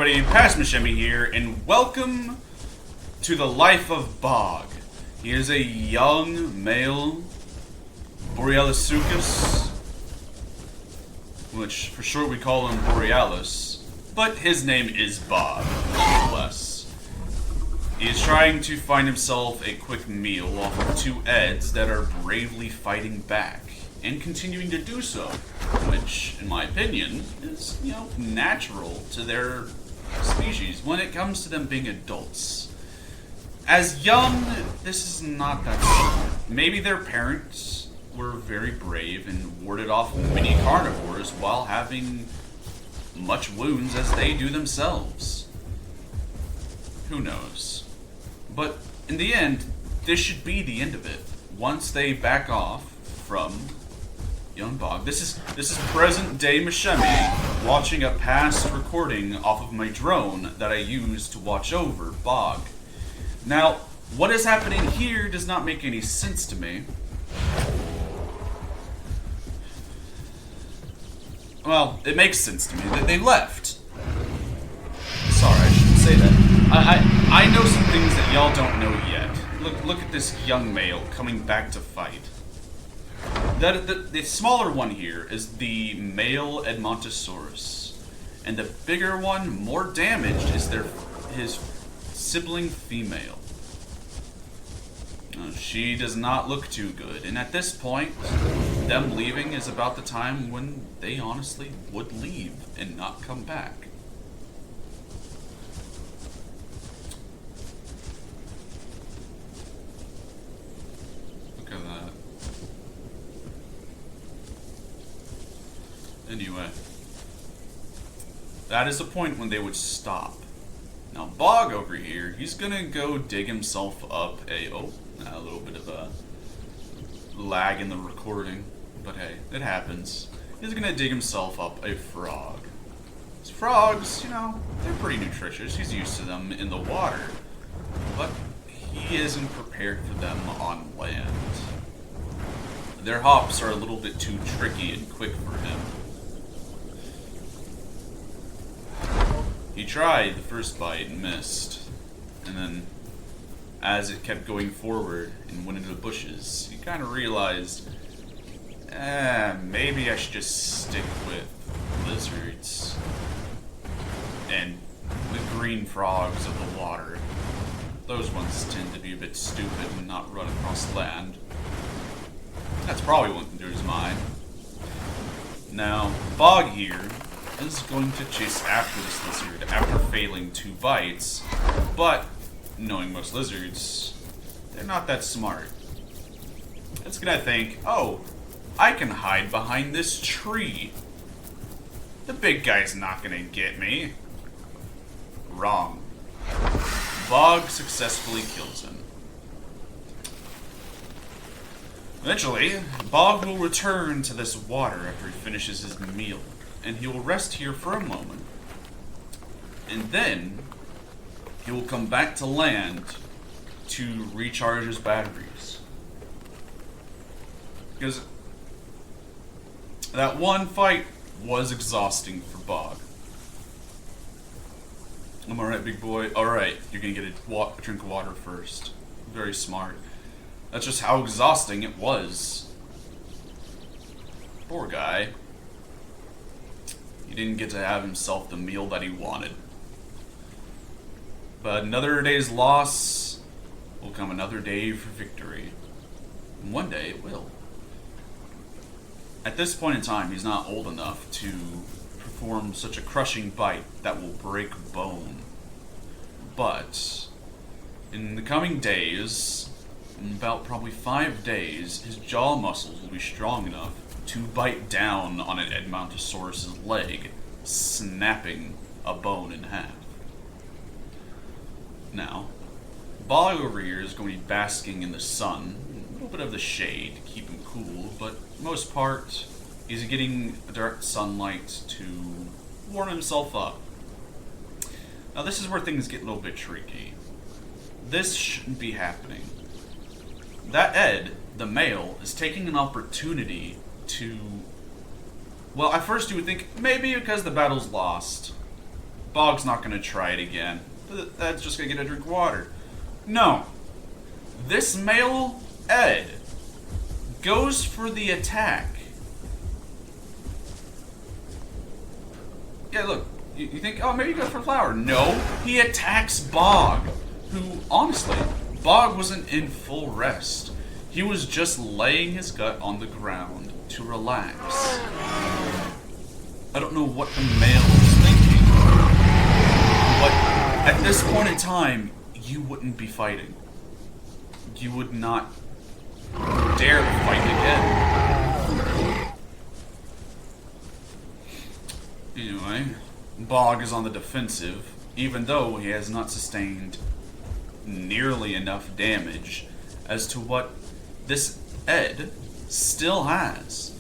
everybody, Mashemi here, and welcome to the life of Bog. He is a young male Borealosuchus, which for short we call him Borealis, but his name is Bog, nonetheless. He is trying to find himself a quick meal off of two Edds that are bravely fighting back, and continuing to do so, which, in my opinion, is, natural to their species when it comes to them being adults. As young, this is not that simple. Maybe their parents were very brave and warded off many carnivores while having much wounds as they do themselves. Who knows? But in the end, this should be the end of it. Once they back off from young Bog. This is present day Mashemi watching a past recording off of my drone that I used to watch over Bog. Now, what is happening here does not make any sense to me. Well, it makes sense to me that they left. Sorry, I shouldn't say that. I know some things that y'all don't know yet. Look at this young male coming back to fight. The smaller one here is the Male Edd, and the bigger one, more damaged, is his sibling female. She does not look too good, and at this point, them leaving is about the time when they honestly would leave and not come back. Look at that. Anyway, that is the point when they would stop. Now Bog over here, he's gonna go dig himself up a little bit of a lag in the recording, but hey, it happens. He's gonna dig himself up a frog. These frogs, they're pretty nutritious. He's used to them in the water, but he isn't prepared for them on land. Their hops are a little bit too tricky and quick for him. He tried the first bite and missed, and then as it kept going forward and went into the bushes, he kind of realized, maybe I should just stick with lizards and the green frogs of the water. Those ones tend to be a bit stupid and not run across land. That's probably what went through his mind. Now, Bog here is going to chase after this lizard after failing 2 bites, but knowing most lizards, they're not that smart. It's gonna think, oh, I can hide behind this tree. The big guy's not gonna get me. Wrong. Bog successfully kills him. Eventually, Bog will return to this water after he finishes his meal, and he will rest here for a moment, and then he will come back to land to recharge his batteries. Because that one fight was exhausting for Bog. I'm alright, big boy. Alright, you're gonna get a drink of water first. Very smart. That's just how exhausting it was. Poor guy. He didn't get to have himself the meal that he wanted. But another day's loss will come another day for victory. And one day it will. At this point in time, he's not old enough to perform such a crushing bite that will break bone. But in the coming days, in about probably 5 days, his jaw muscles will be strong enough to bite down on an Edmontosaurus's leg, snapping a bone in half. Now, Bog over here is going to be basking in the sun, a little bit of the shade to keep him cool, but most part, he's getting direct sunlight to warm himself up. Now this is where things get a little bit tricky. This shouldn't be happening. That Edd, the male, is taking an opportunity to... Well, at first you would think maybe because the battle's lost, Bog's not going to try it again. That's just going to get a drink of water. No. This Male Edd goes for the attack. Yeah, look. You think, oh, maybe you go for flower. No, he attacks Bog, who, honestly, Bog wasn't in full rest. He was just laying his gut on the ground to relax. I don't know what the male was thinking, but at this point in time, you wouldn't be fighting. You would not dare to fight again. Anyway, Bog is on the defensive, even though he has not sustained nearly enough damage as to what this Edd still has.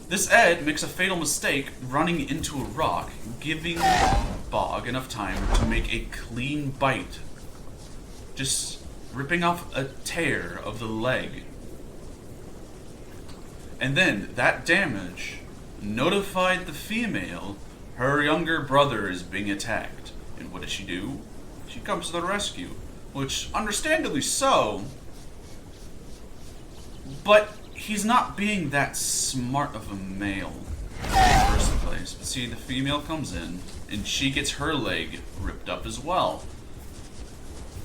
This Edd makes a fatal mistake running into a rock, giving Bog enough time to make a clean bite, just ripping off a tear of the leg. And then that damage notified the female her younger brother is being attacked. And what does she do? She comes to the rescue, which understandably so, but he's not being that smart of a male in the first place. But see, the female comes in, and she gets her leg ripped up as well.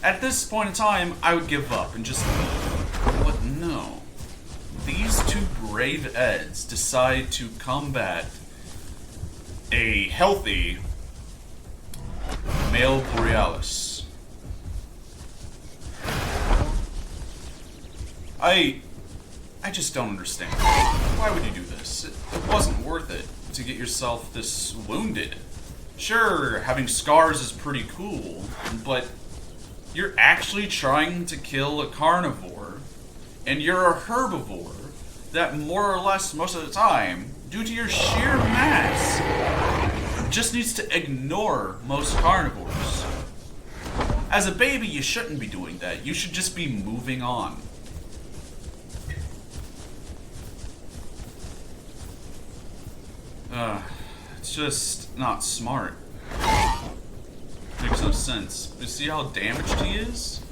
At this point in time, I would give up and just leave. But no. These two brave Edds decide to combat a healthy male Borealis. I just don't understand. Why would you do this? It wasn't worth it to get yourself this wounded. Sure, having scars is pretty cool, but you're actually trying to kill a carnivore, and you're a herbivore that more or less most of the time, due to your sheer mass, just needs to ignore most carnivores. As a baby, you shouldn't be doing that. You should just be moving on. It's just not smart. Makes no sense. You see how damaged he is?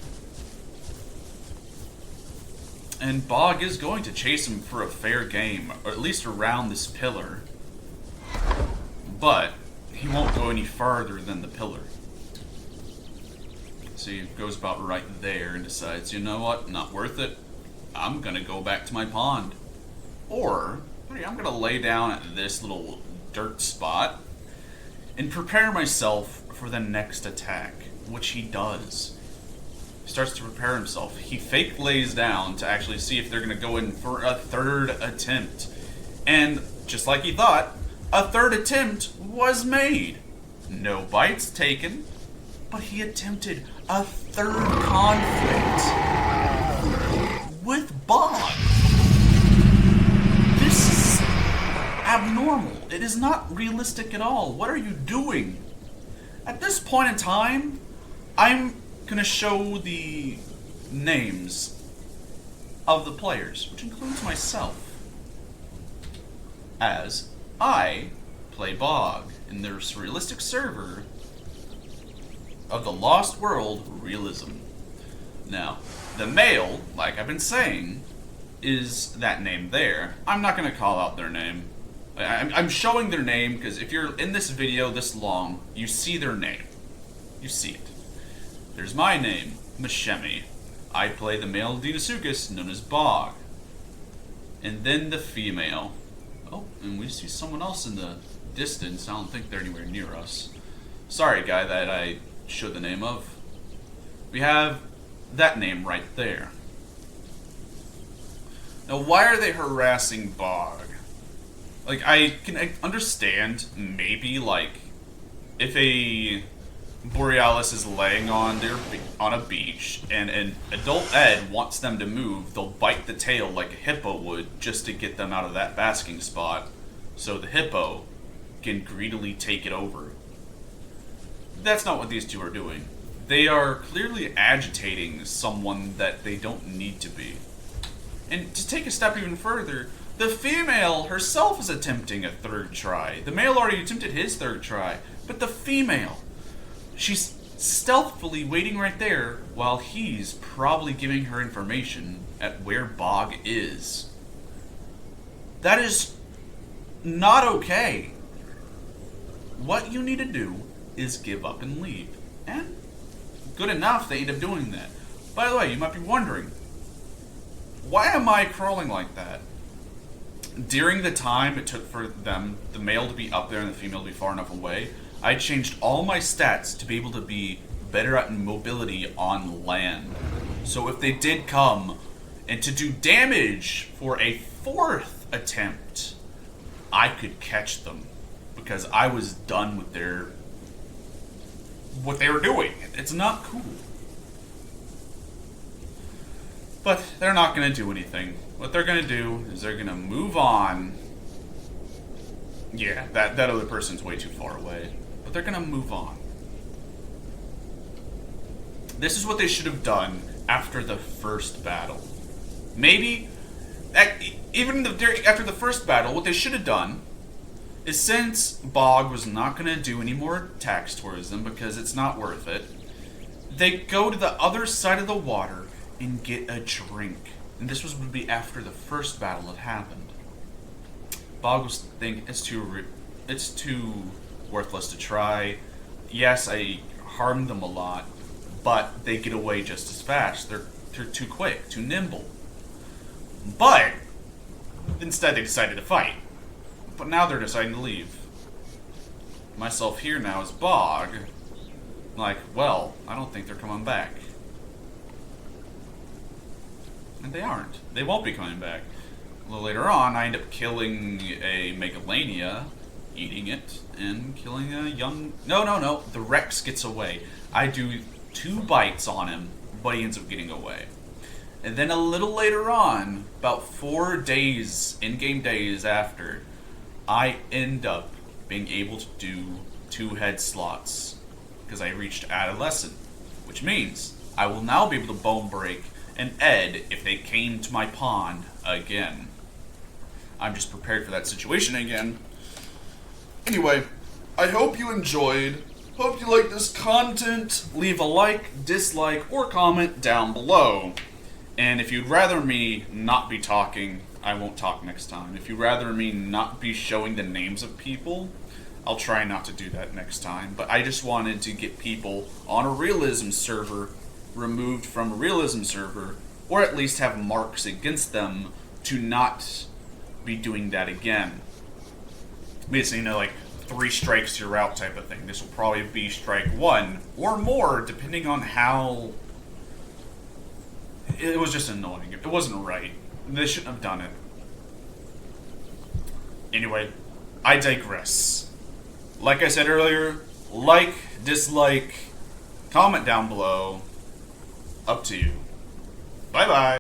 And Bog is going to chase him for a fair game, or at least around this pillar. But he won't go any farther than the pillar. So he goes about right there and decides, you know what, not worth it. I'm gonna go back to my pond. Or, I'm gonna lay down at this little dirt spot and prepare myself for the next attack, which he does. He starts to prepare himself. He fake lays down to actually see if they're gonna go in for a third attempt. And just like he thought, a third attempt was made. No bites taken, but he attempted a third conflict with Bog. This is abnormal. It is not realistic at all. What are you doing? At this point in time, I'm gonna show the names of the players, which includes myself, as I play Bog in this realistic server of the Lost World Realism. Now, the male, like I've been saying, is that name there. I'm not going to call out their name. I'm showing their name because if you're in this video this long, you see their name. You see it. There's my name, Mashemi. I play the male Deinosuchus, known as Bog. And then the female. Oh, and we see someone else in the distance. I don't think they're anywhere near us. Sorry, guy, that I showed the name of. We have that name right there. Now, why are they harassing Bog? Like, I can understand, maybe, like, if a Borealis is laying on a beach and an adult Edd wants them to move, they'll bite the tail like a hippo would just to get them out of that basking spot, so the hippo can greedily take it over. That's not what these two are doing. They are clearly agitating someone that they don't need to be. And to take a step even further, the female herself is attempting a third try. The male already attempted his third try, but the female, She's stealthily waiting right there while he's probably giving her information at where Bog is. That is not okay. What you need to do is give up and leave. And good enough they end up doing that. By the way, you might be wondering, why am I crawling like that? During the time it took for them, the male to be up there and the female to be far enough away, I changed all my stats to be able to be better at mobility on land. So if they did come, and to do damage for a fourth attempt, I could catch them. Because I was done with what they were doing. It's not cool. But they're not going to do anything. What they're going to do is they're going to move on. Yeah, that other person's way too far away. But they're going to move on. This is what they should have done after the first battle. Maybe, even after the first battle, what they should have done is, since Bog was not going to do any more attacks towards them because it's not worth it, they go to the other side of the water and get a drink. And this would be after the first battle had happened. Bog was thinking, it's too worthless to try. Yes, I harmed them a lot, but they get away just as fast. They're too quick, too nimble. But instead they decided to fight. But now they're deciding to leave. Myself here now is Bog. Like, well, I don't think they're coming back. And they aren't. They won't be coming back. A little later on, I end up killing a Megalania, eating it, and killing a young... No. The Rex gets away. I do 2 bites on him, but he ends up getting away. And then a little later on, about 4 days, in-game days after, I end up being able to do 2 head slots because I reached adolescent, which means I will now be able to bone break an Edd if they came to my pond again. I'm just prepared for that situation again. Anyway, I hope you enjoyed. Hope you like this content. Leave a like, dislike, or comment down below. And if you'd rather me not be talking, I won't talk next time. If you'd rather me not be showing the names of people, I'll try not to do that next time. But I just wanted to get people on a realism server removed from a realism server, or at least have marks against them to not be doing that again. Basically, like 3 strikes you're out type of thing. This will probably be strike 1 or more, depending on how... It was just annoying. It wasn't right. They shouldn't have done it. Anyway, I digress. Like I said earlier, like, dislike, comment down below. Up to you. Bye-bye.